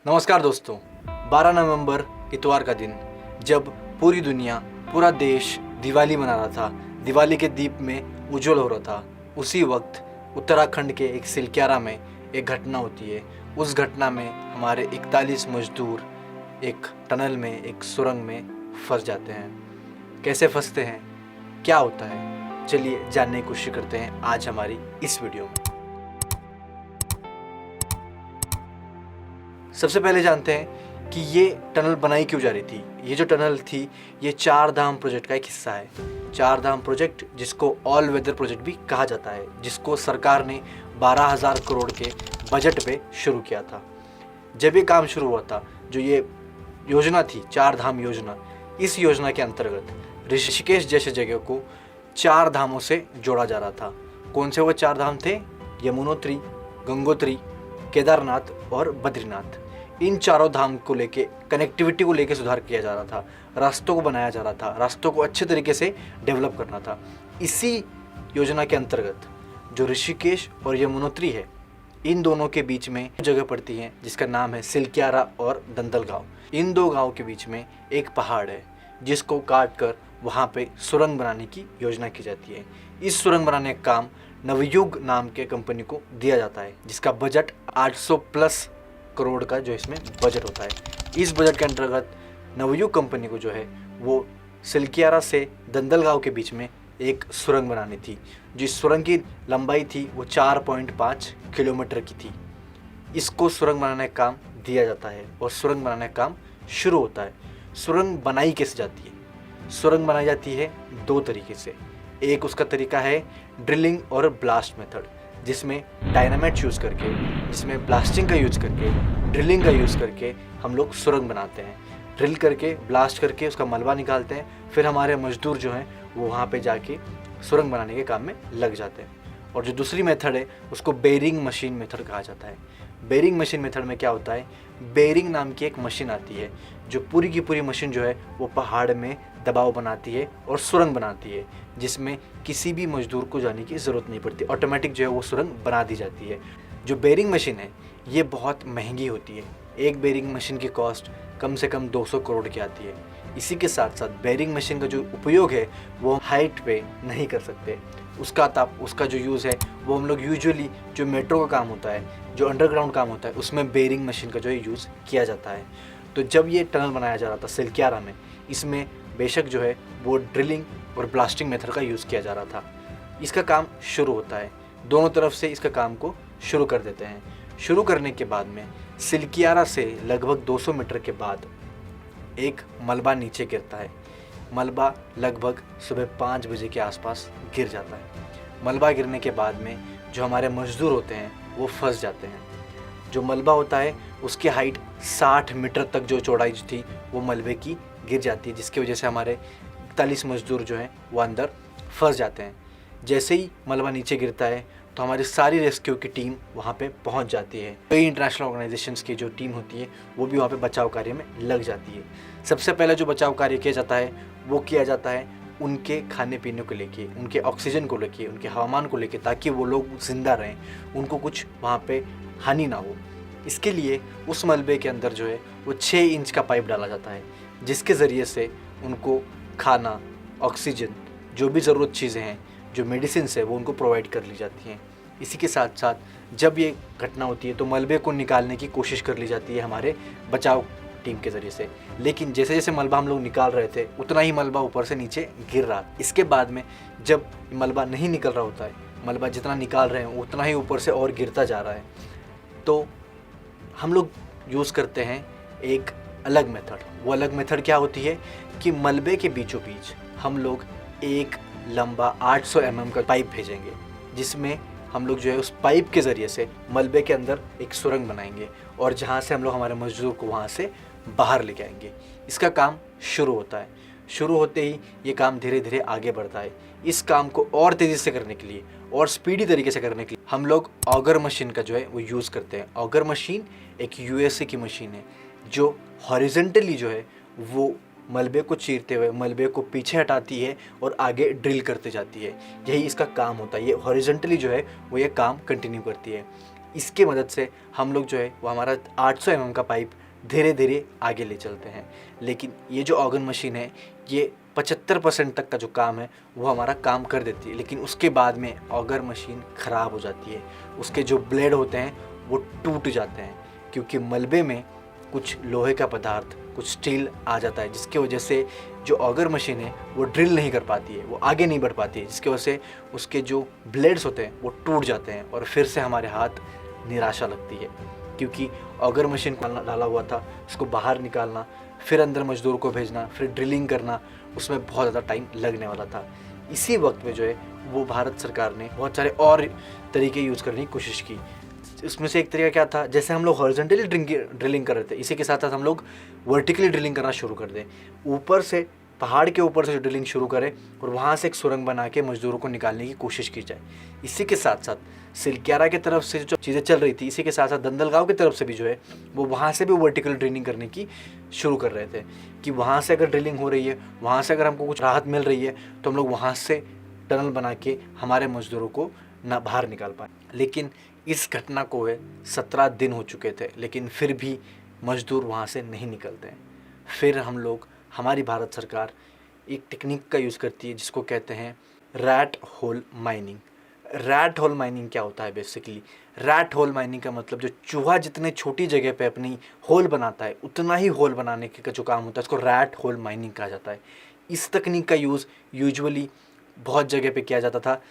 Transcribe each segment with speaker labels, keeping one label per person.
Speaker 1: नमस्कार दोस्तों। 12 नवंबर इतवार का दिन, जब पूरी दुनिया, पूरा देश दिवाली मना रहा था, दिवाली के दीप में उज्जवल हो रहा था, उसी वक्त उत्तराखंड के एक सिलक्यारा में एक घटना होती है। उस घटना में हमारे 41 मजदूर एक टनल में, एक सुरंग में फंस जाते हैं। कैसे फंसते हैं, क्या होता है, चलिए जानने की कोशिश करते हैं आज हमारी इस वीडियो में। सबसे पहले जानते हैं कि ये टनल बनाई क्यों जा रही थी। ये जो टनल थी, ये चार धाम प्रोजेक्ट का एक हिस्सा है। चार धाम प्रोजेक्ट, जिसको ऑल वेदर प्रोजेक्ट भी कहा जाता है, जिसको सरकार ने 12,000 करोड़ के बजट पे शुरू किया था। जब ये काम शुरू हुआ था, जो ये योजना थी, चार धाम योजना, इस योजना के अंतर्गत ऋषिकेश जैसे जगह को चार धामों से जोड़ा जा रहा था। कौन से वो चार धाम थे? यमुनोत्री, गंगोत्री, केदारनाथ और बद्रीनाथ। इन चारों धाम को लेके, कनेक्टिविटी को लेके सुधार किया जा रहा था, रास्तों को बनाया जा रहा था, रास्तों को अच्छे तरीके से डेवलप करना था। इसी योजना के अंतर्गत जो ऋषिकेश और यमुनोत्री है, इन दोनों के बीच में जगह पड़ती है जिसका नाम है सिलक्यारा और दंदलगांव। इन दो गांव के बीच में एक पहाड़ है जिसको काट कर वहाँ पे सुरंग बनाने की योजना की जाती है। इस सुरंग बनाने का काम नवयुग नाम के कंपनी को दिया जाता है, जिसका बजट 800 प्लस करोड़ का जो इसमें बजट होता है। इस बजट के अंतर्गत नवयुग कंपनी को जो है वो सिलक्यारा से दंदलगांव के बीच में एक सुरंग बनानी थी। जिस सुरंग की लंबाई थी वो 4.5 किलोमीटर की थी। इसको सुरंग बनाने का काम दिया जाता है और सुरंग बनाने का काम शुरू होता है। सुरंग बनाई कैसे जाती है? सुरंग बनाई जाती है दो तरीके से। एक उसका तरीका है ड्रिलिंग और ब्लास्ट मेथड, जिसमें डायनामाइट यूज़ करके, जिसमें ब्लास्टिंग का यूज़ करके, ड्रिलिंग का यूज़ करके हम लोग सुरंग बनाते हैं। ड्रिल करके, ब्लास्ट करके उसका मलबा निकालते हैं, फिर हमारे मजदूर जो हैं वो वहाँ पे जाके सुरंग बनाने के काम में लग जाते हैं। और जो दूसरी मेथड है उसको बेरिंग मशीन मेथड कहा जाता है। बेरिंग मशीन मेथड में क्या होता है? बेरिंग नाम की एक मशीन आती है जो पूरी की पूरी मशीन जो है वो पहाड़ में दबाव बनाती है और सुरंग बनाती है, जिसमें किसी भी मजदूर को जाने की ज़रूरत नहीं पड़ती। ऑटोमेटिक जो है वो सुरंग बना दी जाती है। जो बेरिंग मशीन है ये बहुत महंगी होती है। एक बेरिंग मशीन की कॉस्ट कम से कम 200 करोड़ की आती है। इसी के साथ साथ बेरिंग मशीन का जो उपयोग है वो हाइट पे नहीं कर सकते। उसका जो यूज़ है वो हम लोग यूजुअली जो मेट्रो का काम होता है, जो अंडरग्राउंड काम होता है, उसमें बेरिंग मशीन का जो है यूज़ किया जाता है। तो जब ये टनल बनाया जा रहा था सिलक्यारा में, इसमें बेशक जो है वो ड्रिलिंग और ब्लास्टिंग मेथड का यूज़ किया जा रहा था। इसका काम शुरू होता है, दोनों तरफ से इसका काम को शुरू कर देते हैं। शुरू करने के बाद में सिलक्यारा से लगभग 200 मीटर के बाद एक मलबा नीचे गिरता है। मलबा लगभग सुबह 5 बजे के आसपास गिर जाता है। मलबा गिरने के बाद में जो हमारे मजदूर होते हैं वो फंस जाते हैं। जो मलबा होता है उसकी हाइट 60 मीटर तक जो चौड़ाई थी वो मलबे की गिर जाती है, जिसकी वजह से हमारे 41 मजदूर जो हैं वो अंदर फंस जाते हैं। जैसे ही मलबा नीचे गिरता है तो हमारी सारी रेस्क्यू की टीम वहाँ पे पहुँच जाती है। कई इंटरनेशनल ऑर्गेनाइजेशंस की जो टीम होती है वो भी वहाँ पे बचाव कार्य में लग जाती है। सबसे पहले जो बचाव कार्य किया जाता है वो किया जाता है उनके खाने पीने को लेके, उनके ऑक्सीजन को लेके, उनके हवामान को लेके, ताकि वो लोग जिंदा रहें, उनको कुछ वहाँ पे हानि ना हो। इसके लिए उस मलबे के अंदर जो है वो 6 इंच का पाइप डाला जाता है, जिसके ज़रिए से उनको खाना, ऑक्सीजन, जो भी ज़रूरत चीज़ें हैं, जो मेडिसिन है, वो उनको प्रोवाइड कर ली जाती हैं। इसी के साथ साथ जब ये घटना होती है तो मलबे को निकालने की कोशिश कर ली जाती है हमारे बचाव टीम के ज़रिए से। लेकिन जैसे जैसे मलबा हम लोग निकाल रहे थे उतना ही मलबा ऊपर से नीचे गिर रहा। इसके बाद में जब मलबा नहीं निकल रहा होता है, मलबा जितना निकाल रहे हैं उतना ही ऊपर से और गिरता जा रहा है, तो हम लोग यूज़ करते हैं एक अलग मेथड। वो अलग मेथड क्या होती है कि मलबे के बीचों बीच हम लोग एक लंबा 800 mm का पाइप भेजेंगे, जिसमें हम लोग जो है उस पाइप के ज़रिए से मलबे के अंदर एक सुरंग बनाएंगे और जहाँ से हम लोग हमारे मजदूर को वहाँ से बाहर लेके आएंगे। इसका काम शुरू होता है। शुरू होते ही ये काम धीरे धीरे आगे बढ़ता है। इस काम को और तेज़ी से करने के लिए और स्पीडी तरीके से करने के लिए हम लोग ऑगर मशीन का जो है वो यूज़ करते हैं। ऑगर मशीन एक यूएसए की मशीन है जो हॉरिजॉन्टली जो है वो मलबे को चीरते हुए मलबे को पीछे हटाती है और आगे ड्रिल करते जाती है। यही इसका काम होता है। ये हॉरिजॉन्टली जो है वो ये काम कंटिन्यू करती है। इसके मदद से हम लोग जो है वो हमारा 800 mm का पाइप धीरे धीरे आगे ले चलते हैं। लेकिन ये जो ऑगन मशीन है ये 75% तक का जो काम है वो हमारा काम कर देती है, लेकिन उसके बाद में ऑगर मशीन ख़राब हो जाती है। उसके जो ब्लेड होते हैं वो टूट जाते हैं, क्योंकि मलबे में कुछ लोहे का पदार्थ, कुछ स्टील आ जाता है, जिसकी वजह से जो ऑगर मशीन है वो ड्रिल नहीं कर पाती है, वो आगे नहीं बढ़ पाती है, जिसकी वजह से उसके जो ब्लेड्स होते हैं वो टूट जाते हैं और फिर से हमारे हाथ निराशा लगती है। क्योंकि ऑगर मशीन डाला हुआ था, उसको बाहर निकालना, फिर अंदर मजदूर को भेजना, फिर ड्रिलिंग करना, उसमें बहुत ज़्यादा टाइम लगने वाला था। इसी वक्त में जो है वो भारत सरकार ने बहुत सारे और तरीके यूज़ करने की कोशिश की। उसमें से एक तरीका क्या था, जैसे हम लोग हॉरिजॉन्टली ड्रिलिंग कर रहे थे, इसी के साथ साथ हम लोग वर्टिकली ड्रिलिंग करना शुरू कर दें। ऊपर से, पहाड़ के ऊपर से जो ड्रिलिंग शुरू करें और वहाँ से एक सुरंग बना के मजदूरों को निकालने की कोशिश की जाए। इसी के साथ साथ सिलक्यारा की तरफ से जो चीज़ें चल रही थी, इसी के साथ साथ दंदलगांव की तरफ से भी जो है वो वहाँ से भी वर्टिकल ड्रिलिंग करने की शुरू कर रहे थे कि वहाँ से अगर ड्रिलिंग हो रही है, वहाँ से अगर हमको कुछ राहत मिल रही है तो हम लोग वहाँ से टनल बना के हमारे मजदूरों को ना बाहर निकाल पाए। लेकिन इस घटना को 17 दिन हो चुके थे, लेकिन फिर भी मजदूर वहाँ से नहीं निकलते हैं। फिर हम लोग, हमारी भारत सरकार एक टेक्निक का यूज़ करती है जिसको कहते हैं rat hole mining. Rat hole mining क्या होता है? बेसिकली रैट होल माइनिंग का मतलब जो चूहा जितने छोटी जगह पे अपनी होल बनाता है उतना ही होल बनाने का जो काम होता है उसको रैट होल माइनिंग कहा जाता है। इस तकनीक का यूज़ यूजुअली बहुत जगह पे किया जाता था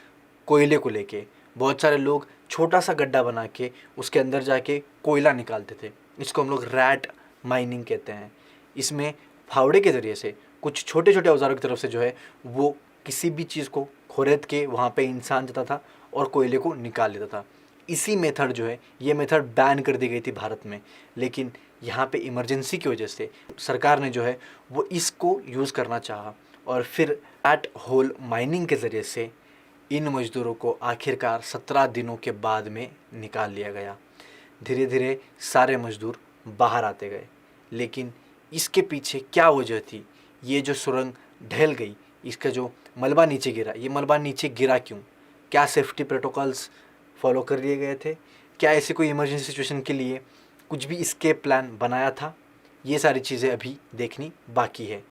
Speaker 1: कोयले को लेके। बहुत सारे लोग छोटा सा गड्ढा बना के उसके अंदर जाके कोयला निकालते थे, इसको हम लोग रैट माइनिंग कहते हैं। इसमें फावड़े के ज़रिए से कुछ छोटे छोटे औजारों की तरफ से जो है वो किसी भी चीज़ को खोरेद के वहाँ पे इंसान जाता था और कोयले को निकाल लेता था। इसी मेथड जो है, ये मेथड बैन कर दी गई थी भारत में, लेकिन यहाँ पे इमरजेंसी की वजह से सरकार ने जो है वो इसको यूज़ करना चाहा और फिर रैट होल माइनिंग के ज़रिए से इन मजदूरों को आखिरकार 17 दिनों के बाद में निकाल लिया गया। धीरे धीरे सारे मजदूर बाहर आते गए, लेकिन इसके पीछे क्या वजह थी? ये जो सुरंग ढल गई, इसका जो मलबा नीचे गिरा, ये मलबा नीचे गिरा क्यों? क्या सेफ्टी प्रोटोकॉल्स फॉलो कर लिए गए थे? क्या ऐसी कोई इमरजेंसी सिचुएशन के लिए कुछ भी एस्केप प्लान बनाया था? ये सारी चीज़ें अभी देखनी बाकी है।